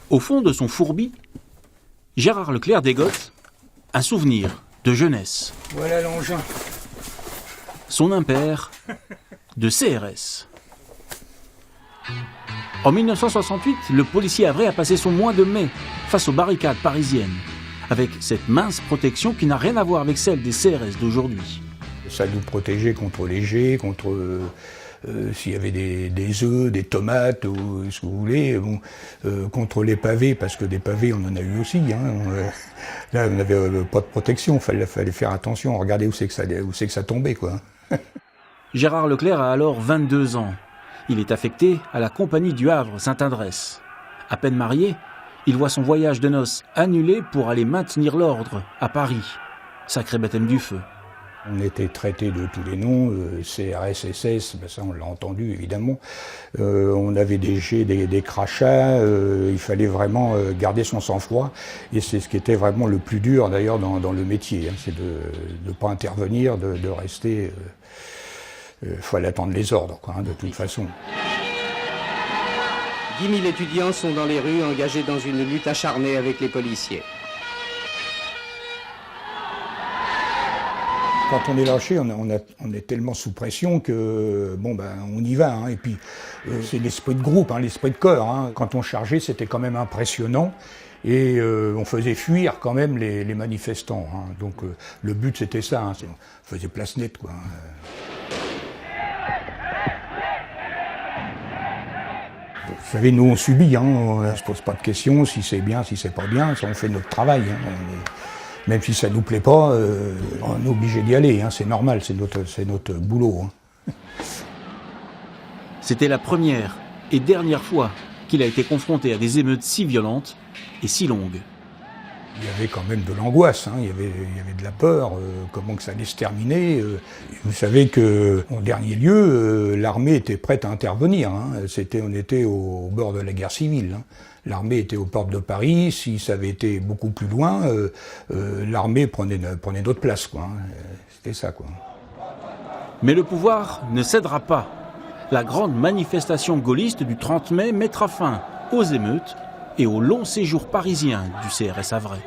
Au fond de son fourbi, Gérard Leclerc dégote un souvenir de jeunesse. Voilà l'engin. Son impair de CRS. En 1968, le policier havrais a passé son mois de mai face aux barricades parisiennes, avec cette mince protection qui n'a rien à voir avec celle des CRS d'aujourd'hui. Ça nous protégeait contre les jets, contre s'il y avait des œufs, des tomates ou ce que vous voulez, bon, contre les pavés, parce que des pavés on en a eu aussi. Là on n'avait pas de protection, fallait faire attention, regardez où c'est que ça tombait, quoi. Gérard Leclerc a alors 22 ans. Il est affecté à la compagnie du Havre Sainte-Adresse. À peine marié, il voit son voyage de noces annulé pour aller maintenir l'ordre à Paris. Sacré baptême du feu. On était traités de tous les noms, CRS, SS, ben ça on l'a entendu évidemment. On avait des jets, des crachats, il fallait vraiment garder son sang-froid. Et c'est ce qui était vraiment le plus dur d'ailleurs dans le métier, c'est de ne pas intervenir, de rester... fallait attendre les ordres, quoi, de toute façon. 10 000 étudiants sont dans les rues engagés dans une lutte acharnée avec les policiers. Quand on est lâché, on est tellement sous pression que bon ben on y va. Et puis c'est l'esprit de groupe, l'esprit de corps. Quand on chargeait, c'était quand même impressionnant et on faisait fuir quand même les manifestants. Donc le but c'était ça, on faisait place nette, quoi. Vous savez, nous on subit, on ne se pose pas de questions si c'est bien, si c'est pas bien, on fait notre travail. Même si ça nous plaît pas, on est obligé d'y aller, c'est normal, c'est notre boulot. C'était la première et dernière fois qu'il a été confronté à des émeutes si violentes et si longues. Il y avait quand même de l'angoisse, il y avait de la peur, comment que ça allait se terminer. Vous savez qu'en dernier lieu, l'armée était prête à intervenir. On était au bord de la guerre civile. L'armée était aux portes de Paris. Si ça avait été beaucoup plus loin, l'armée prenait notre place, quoi. C'était ça, quoi. Mais le pouvoir ne cédera pas. La grande manifestation gaulliste du 30 mai mettra fin aux émeutes et au long séjour parisien du CRS Havrais.